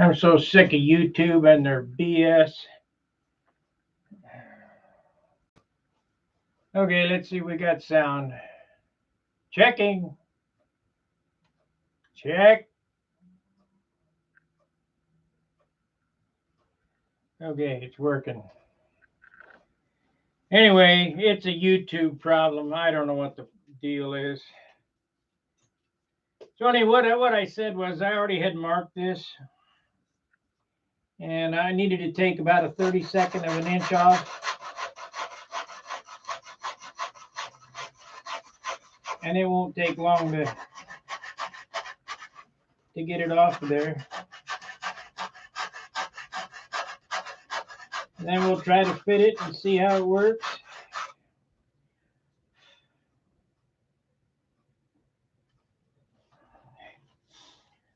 I'm so sick of YouTube and their BS. Okay, let's see. We got sound. Checking. Check. Okay, it's working. Anyway, it's a YouTube problem. I don't know what the deal is. So anyway, what I said was I already had marked this. And I needed to take about a 32nd of an inch off. And it won't take long to get it off of there. And then we'll try to fit it and see how it works.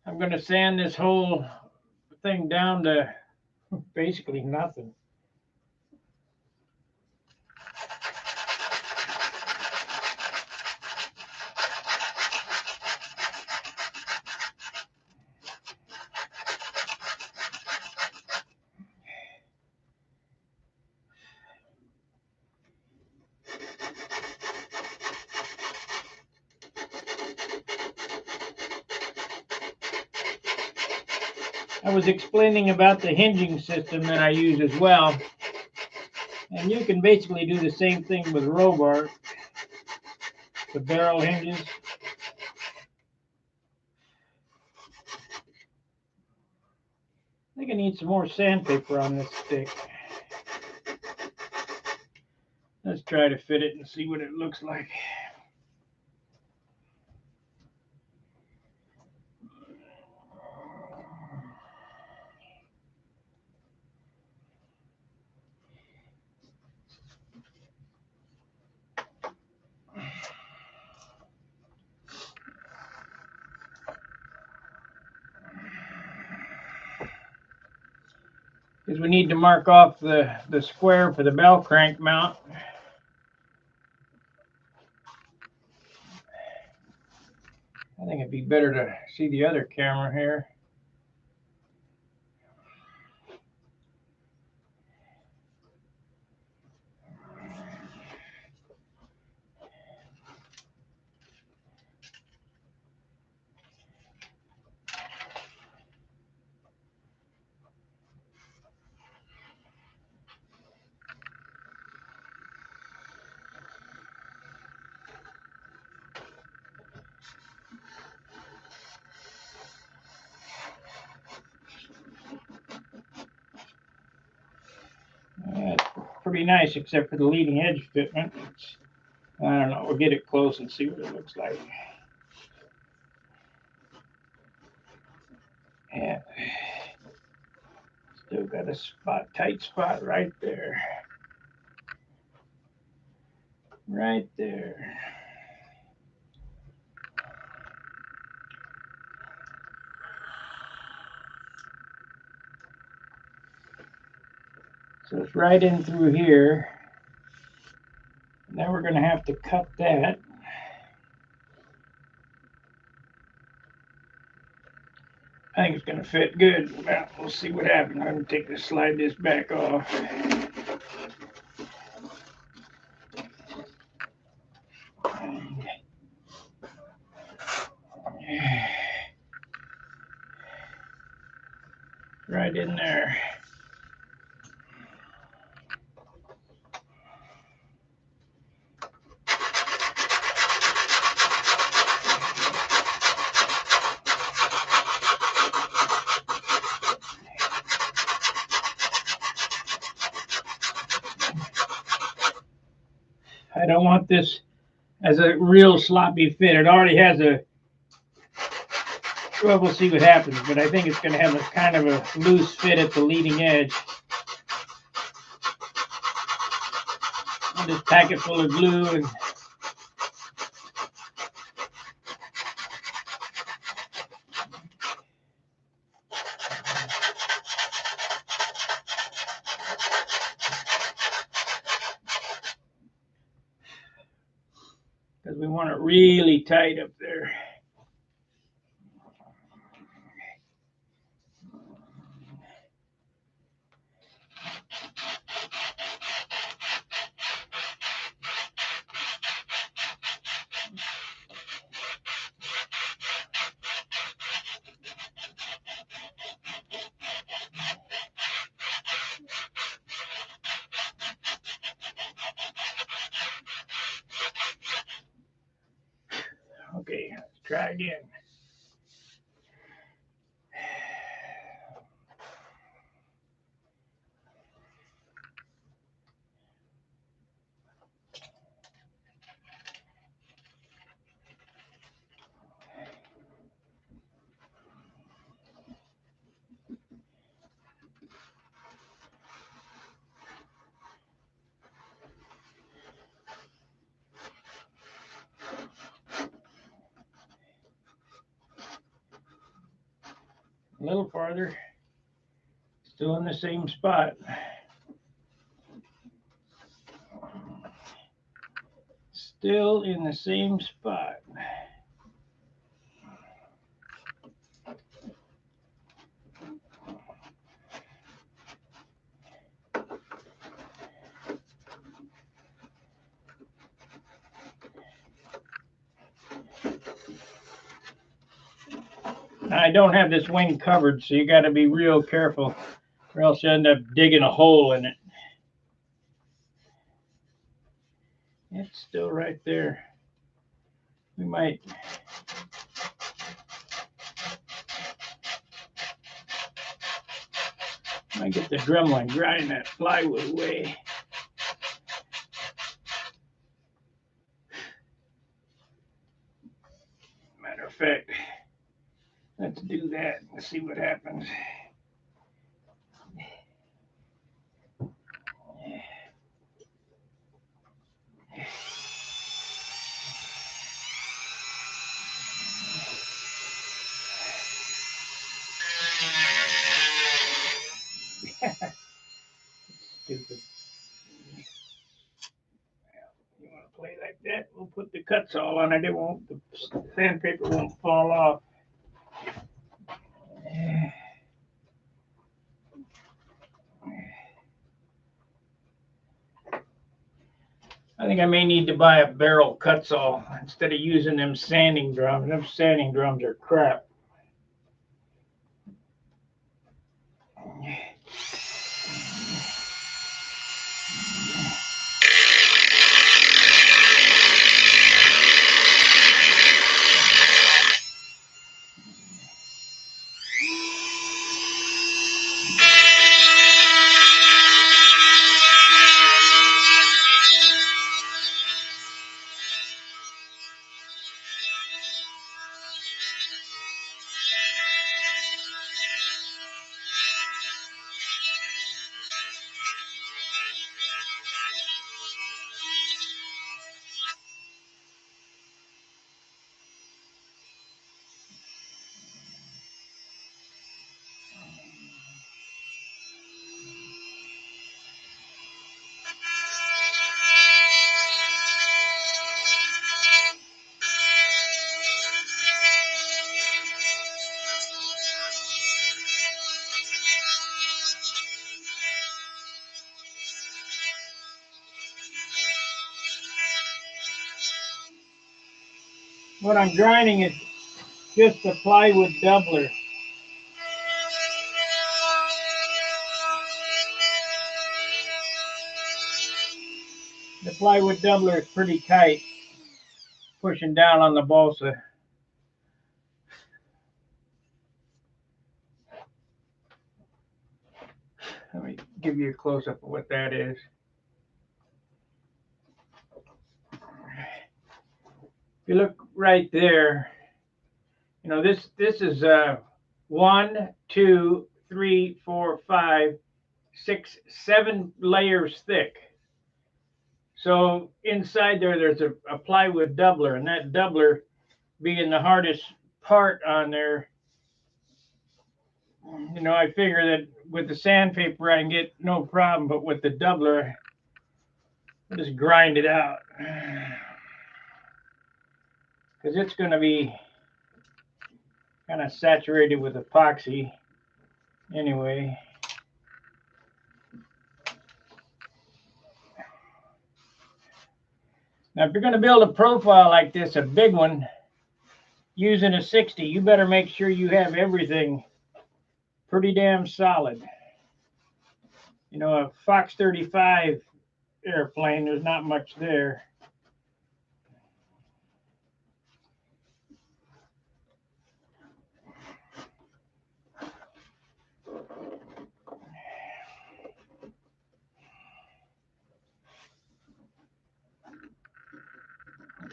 I'm going to sand this whole thing down to basically nothing. I was explaining about the hinging system that I use as well. And you can basically do the same thing with row bar, the barrel hinges. I think I need some more sandpaper on this stick. Let's try to fit it and see what it looks like. Because we need to mark off the square for the bell crank mount. I think it'd be better to see the other camera here. It's pretty nice except for the leading edge fitment. I don't know, we'll get it close and see what it looks like. Yeah, still got a tight spot right there. Right there. So it's right in through here. And then we're going to have to cut that. I think it's going to fit good. Well, we'll see what happens. I'm going to slide this back off. Right in there. I don't want this as a real sloppy fit. It already has a, well, we'll see what happens, but I think it's going to have a kind of a loose fit at the leading edge. I'll just pack it full of glue and because we want it really tight up there. Okay, let's try again. A little farther. Still in the same spot. Still in the same spot. I don't have this wing covered, so you got to be real careful, or else you end up digging a hole in it. It's still right there. We might get the drumline grinding that plywood away. Matter of fact, let's do that and see what happens. Stupid. You want to play like that? We'll put the cuts all on it. It won't. The sandpaper won't fall off. I think I may need to buy a barrel cut saw instead of using them sanding drums. Them sanding drums are crap. What I'm grinding is just the plywood doubler. The plywood doubler is pretty tight, pushing down on the balsa. Let me give you a close-up of what that is. If you look right there, you know, this is 1, 2, 3, 4, 5, 6, 7 layers thick. So inside there's a plywood doubler, and that doubler being the hardest part on there, you know, I figure that with the sandpaper I can get no problem, but with the doubler, I just grind it out. Because it's going to be kind of saturated with epoxy anyway. Now, if you're going to build a profile like this, a big one, using a 60, you better make sure you have everything pretty damn solid. You know, a Fox 35 airplane, there's not much there.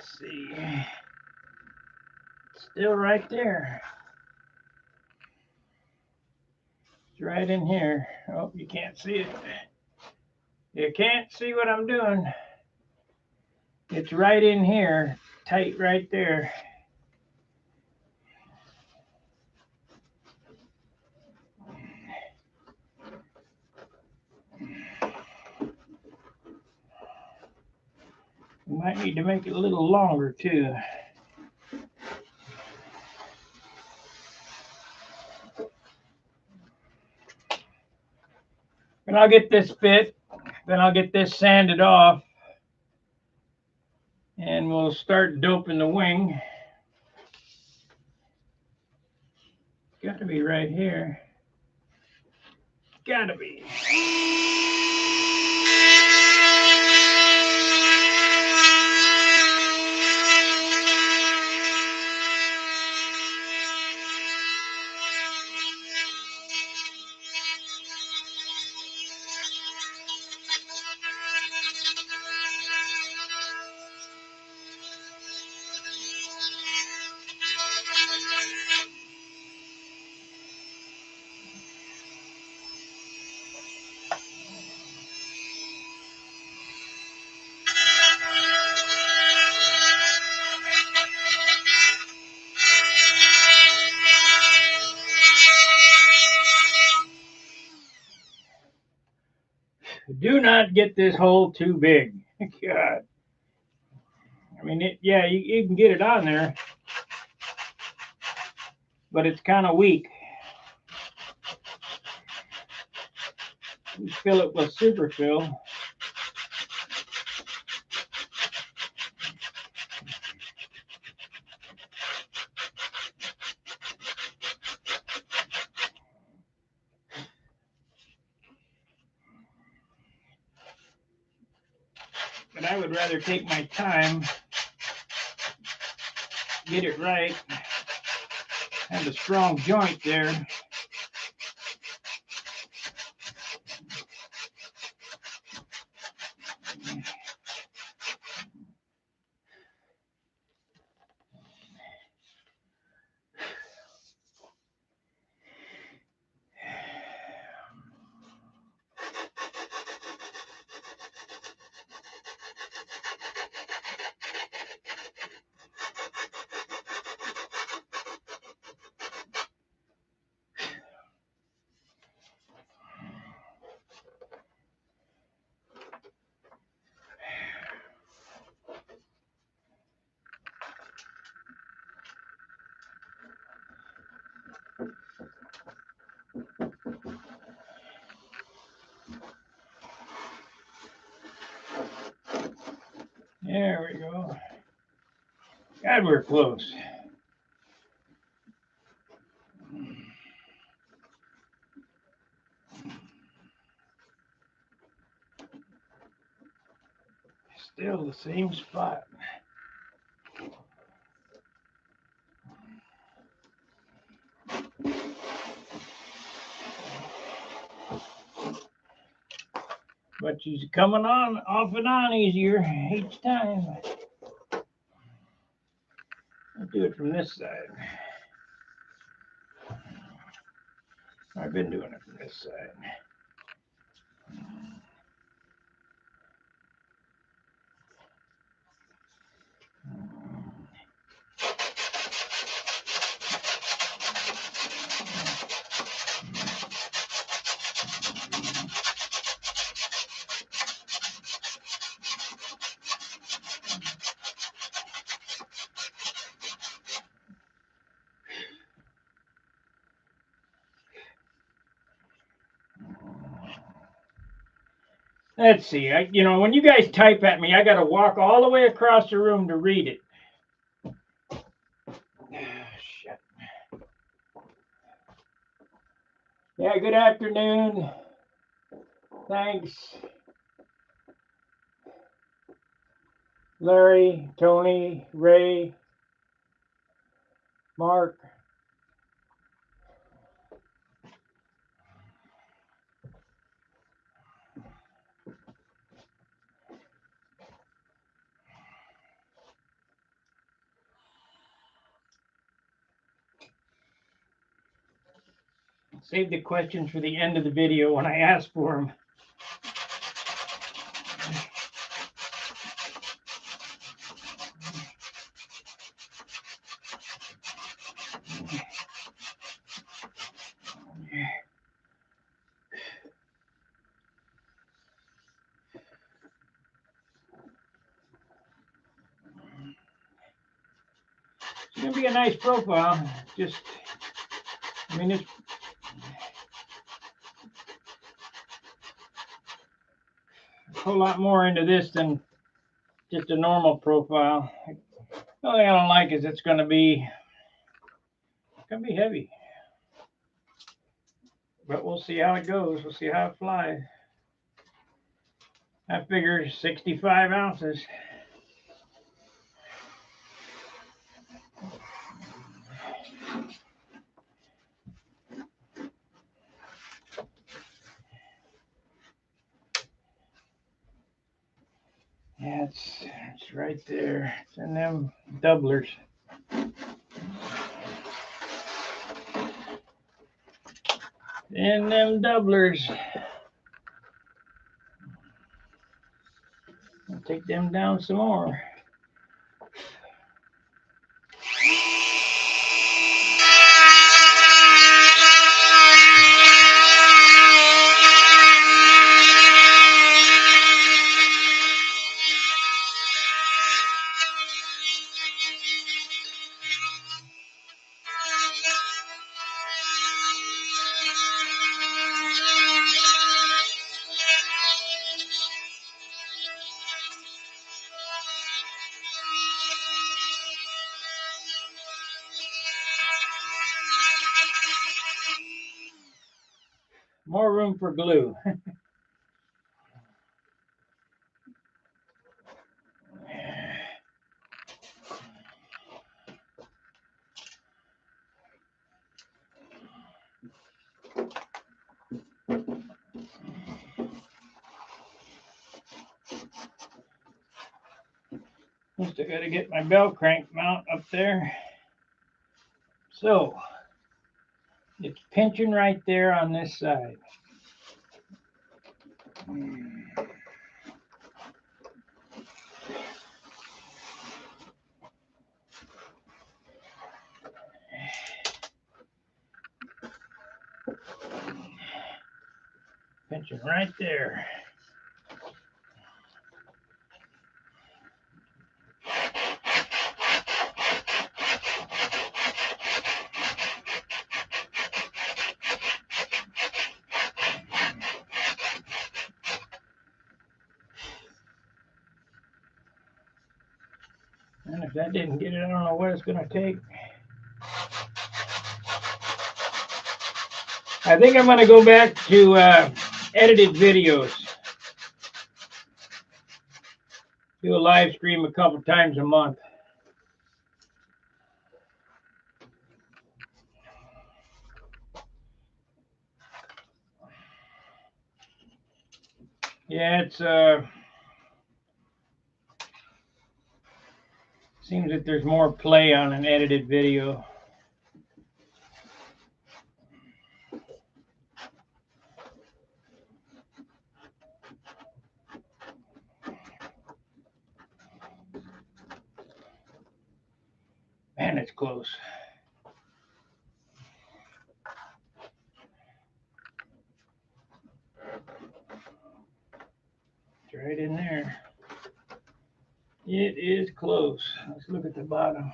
Let's see. Still right there. It's right in here. Oh, you can't see it. You can't see what I'm doing. It's right in here, tight right there. We might need to make it a little longer too. And I'll get this fit, then I'll get this sanded off, and we'll start doping the wing. Got to be right here. Gotta be. Do not get this hole too big. God. I mean, yeah, you can get it on there, but it's kind of weak. You fill it with superfill. But I would rather take my time, get it right, have a strong joint there. There we go. God, we're close. Still the same spot. But she's coming on off and on easier each time. I'll do it from this side. I've been doing it from this side. Let's see. When you guys type at me, I got to walk all the way across the room to read it. Shit. Yeah, good afternoon. Thanks. Larry, Tony, Ray, Mark. Save the questions for the end of the video when I ask for them. It's going to be a nice profile. Just, I mean, it's a whole lot more into this than just a normal profile. The only thing I don't like is it's going to be heavy. But we'll see how it goes. We'll see how it flies. I figure 65 ounces. Yeah, it's right there. It's in them doublers. In them doublers. I'll take them down some more. More room for glue. First, I got to get my bell crank mount up there. So, it's pinching right there on this side. Pinching right there. And if that didn't get it, I don't know what it's going to take. I think I'm going to go back to edited videos. Do a live stream a couple times a month. Yeah, it's seems that there's more play on an edited video. Man, it's close. It's right in there. It is close. Let's look at the bottom.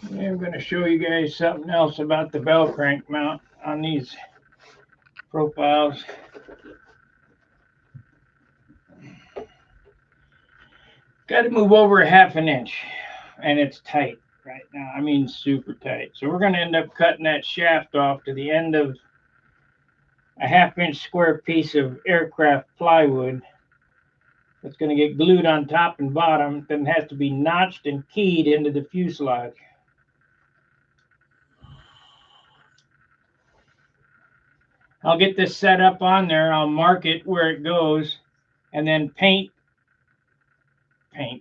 I'm going to show you guys something else about the bell crank mount on these profiles. Got to move over a ½ inch, and it's tight right now. I mean, super tight. So we're going to end up cutting that shaft off to the end of a ½ inch square piece of aircraft plywood It's going to get glued on top and bottom. Then it has to be notched and keyed into the fuselage. I'll get this set up on there. I'll mark it where it goes, and then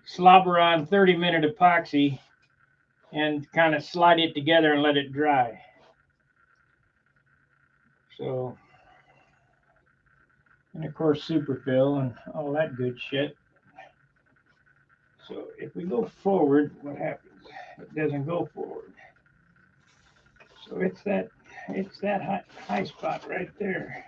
slobber on 30-minute epoxy, and kind of slide it together and let it dry. So, and of course superfill and all that good shit. So if we go forward, what happens? It doesn't go forward. So it's that high spot right there.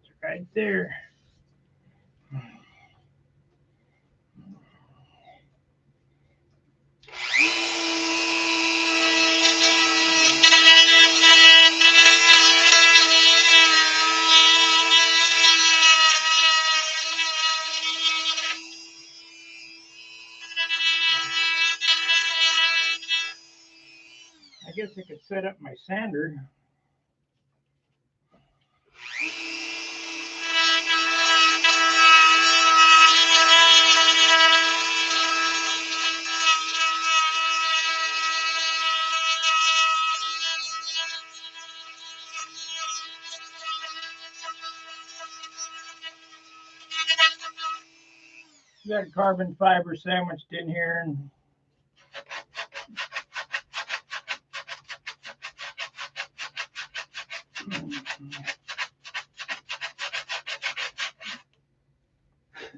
It's right there. I guess I could set up my sander. Got carbon fiber sandwiched in here, and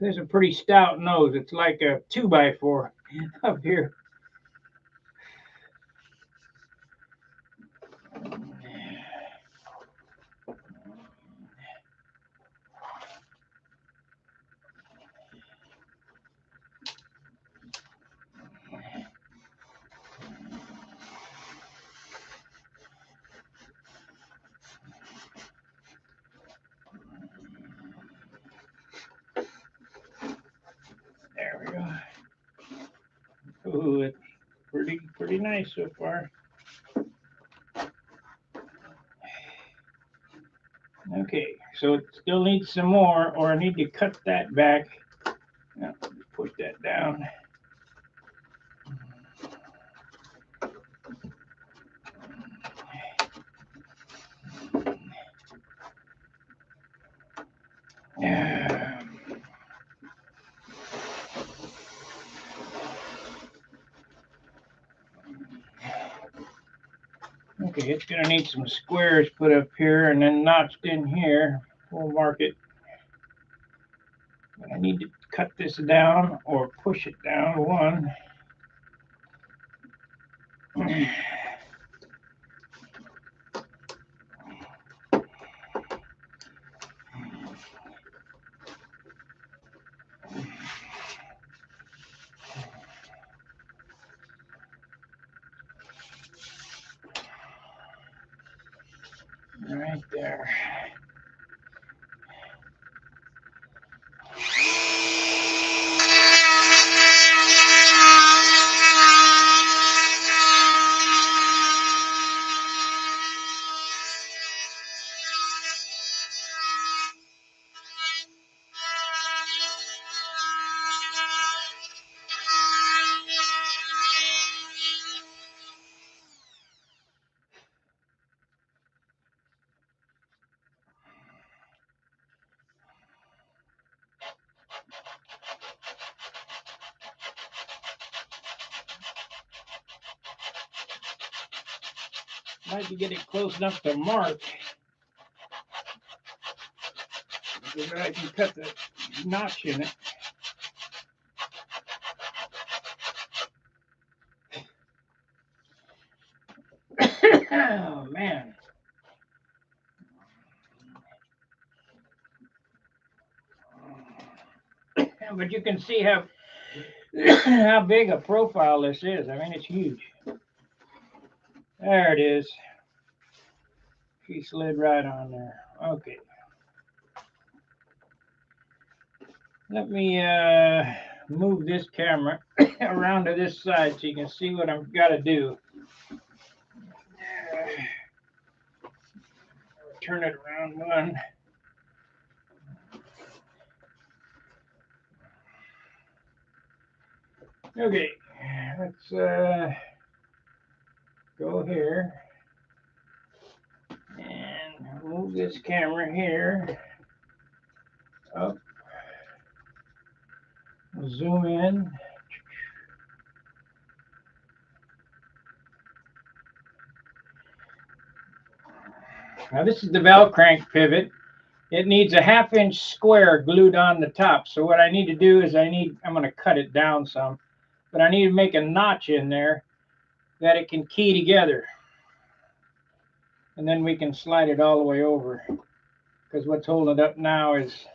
there's a pretty stout nose. It's like a 2x4 up here. There we go. Ooh, it's pretty nice so far. Okay, so it still needs some more, or I need to cut that back. Now, push that down. Yeah. Okay, it's gonna need some squares put up here and then notched in here. We'll mark it. But I need to cut this down or push it down one. Right there. Like to get it close enough to mark, so that I can cut the notch in it. Oh man. But you can see how how big a profile this is. I mean, it's huge. There it is. She slid right on there. Okay. Let me move this camera around to this side so you can see what I've got to do. Turn it around one. Okay, let's go here and move this camera here up. Zoom in. Now this is the valve crank pivot. It needs a 1/2 inch square glued on the top. So what I need to do is I'm going to cut it down some, but I need to make a notch in there that it can key together. And then we can slide it all the way over, because what's holding it up now is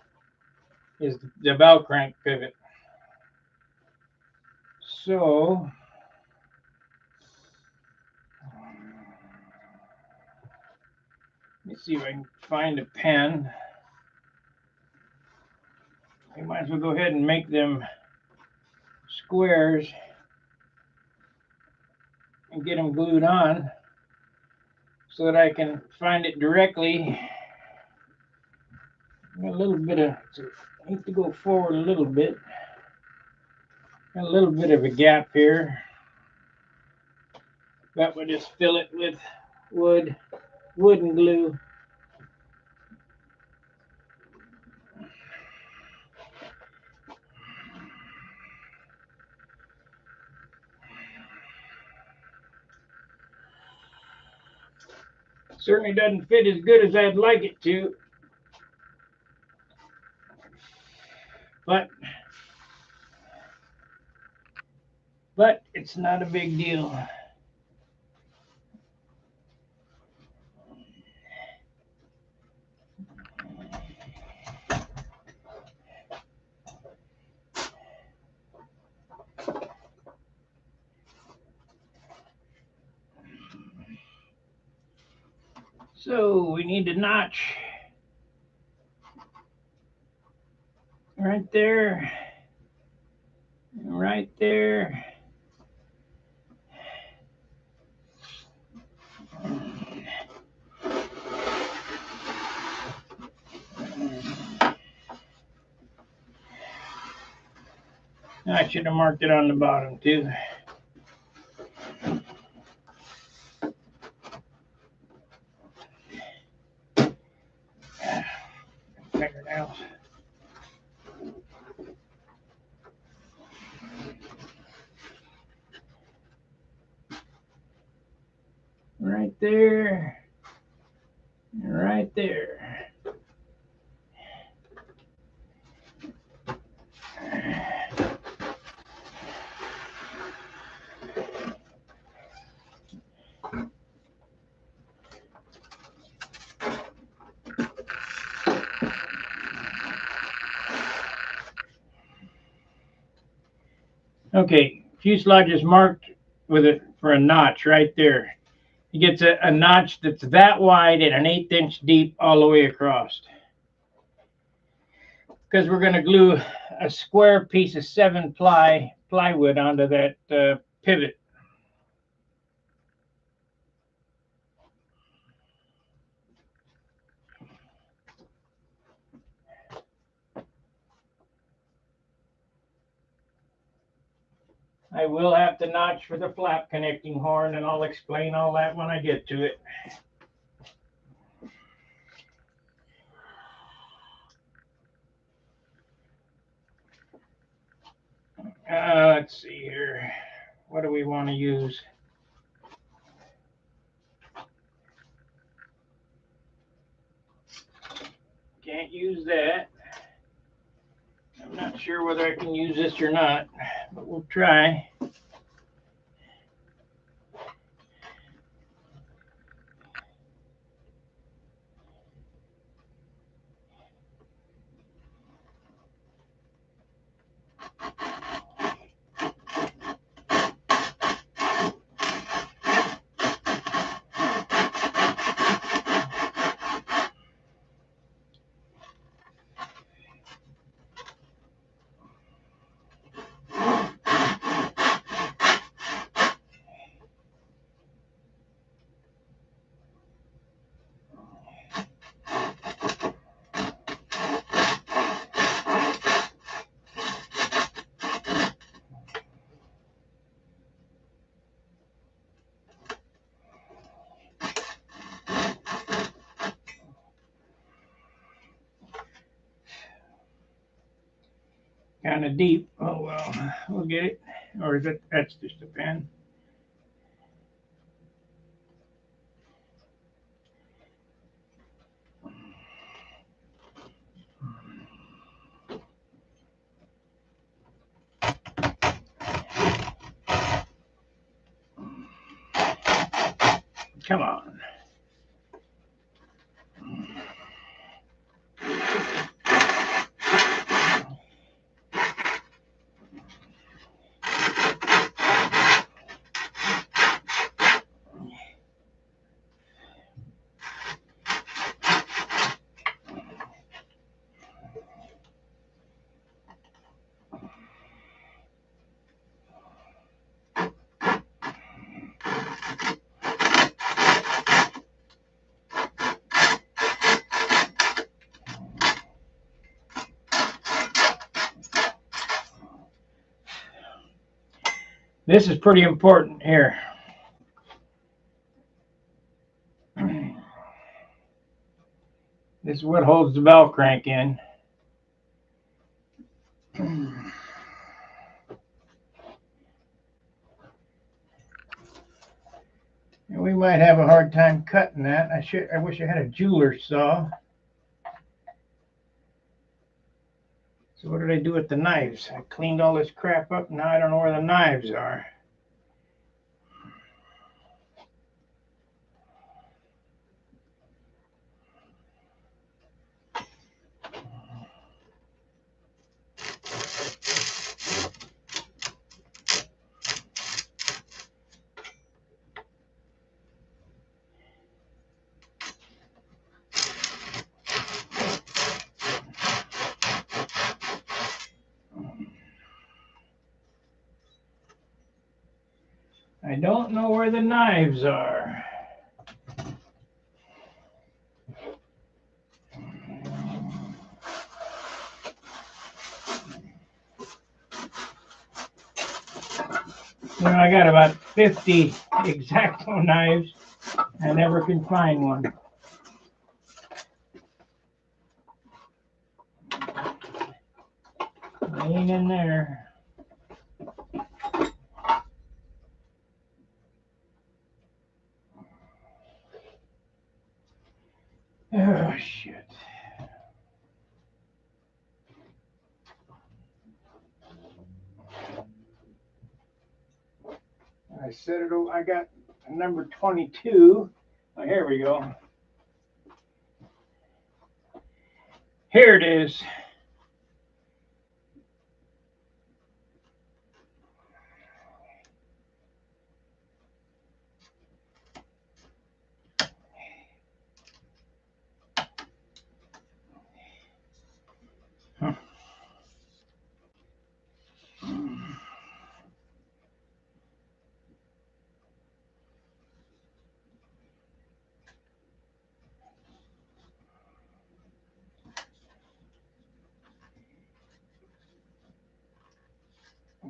the valve crank pivot. So let me see if I can find a pen. I might as well go ahead and make them squares and get them glued on so that I can find it directly. A little bit of, I need to go forward a little bit. A little bit of a gap here. But we'll just fill it with wood and glue. Certainly doesn't fit as good as I'd like it to, but it's not a big deal. So we need a notch right there, right there. I should have marked it on the bottom too. Fingernails. Right there. Right there. Okay, fuselage is marked with it for a notch right there. He gets a notch that's that wide and an 1/8 inch deep all the way across. Because we're going to glue a square piece of 7-ply plywood onto that pivot. I will have to notch for the flap connecting horn, and I'll explain all that when I get to it. Let's see here. What do we want to use? Can't use that. I'm not sure whether I can use this or not, but we'll try. kind of deep. Oh well, we'll get it. Or is it? That's just a pen. Come on. This is pretty important here. This is what holds the bell crank in. And we might have a hard time cutting that. I wish I had a jeweler's saw. So what did I do with the knives? I cleaned all this crap up. Now I don't know where the knives are. I don't know where the knives are. You know, I got about 50 X-Acto knives. I never can find one. They ain't in there. Oh, shit. I set it, I got number 22. Oh, here we go. Here it is.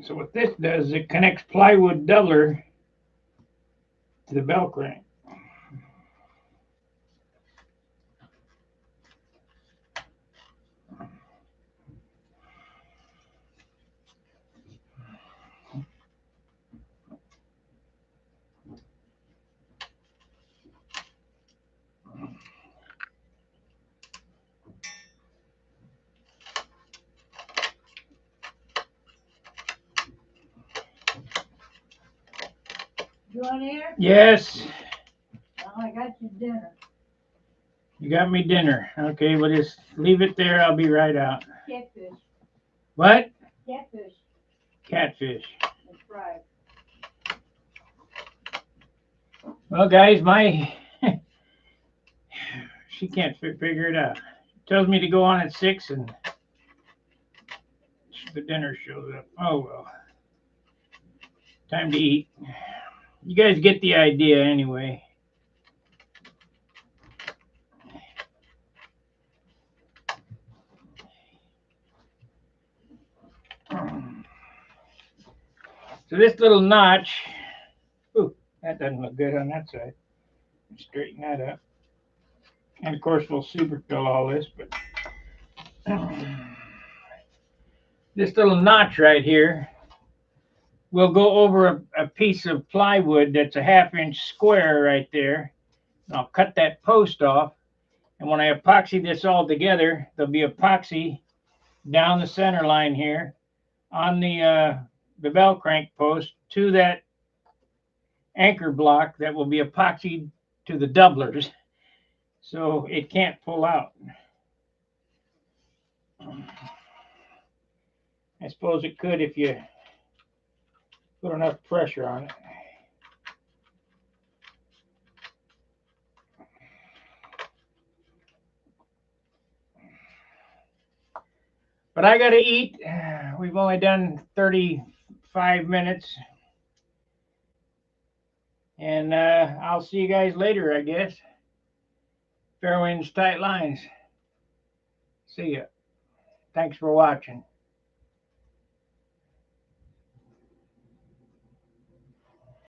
So what this does, it connects plywood doubler to the bell crank. You on here? Yes. Oh, I got you dinner. You got me dinner. Okay, well just leave it there. I'll be right out. Catfish. What? Catfish. Catfish. And fried. Well, guys, she can't figure it out. She tells me to go on at 6 and the dinner shows up. Oh, well. Time to eat. You guys get the idea anyway. So this little notch, ooh, that doesn't look good on that side. Straighten that up. And of course we'll super fill all this, but this little notch right here will go over a piece of plywood that's a 1/2 inch square right there. I'll cut that post off, and when I epoxy this all together, there'll be epoxy down the center line here on the bell crank post to that anchor block that will be epoxied to the doublers, so it can't pull out. I suppose it could if you put enough pressure on it. But I gotta eat. We've only done 35 minutes. And I'll see you guys later, I guess. Fair winds, tight lines. See ya. Thanks for watching.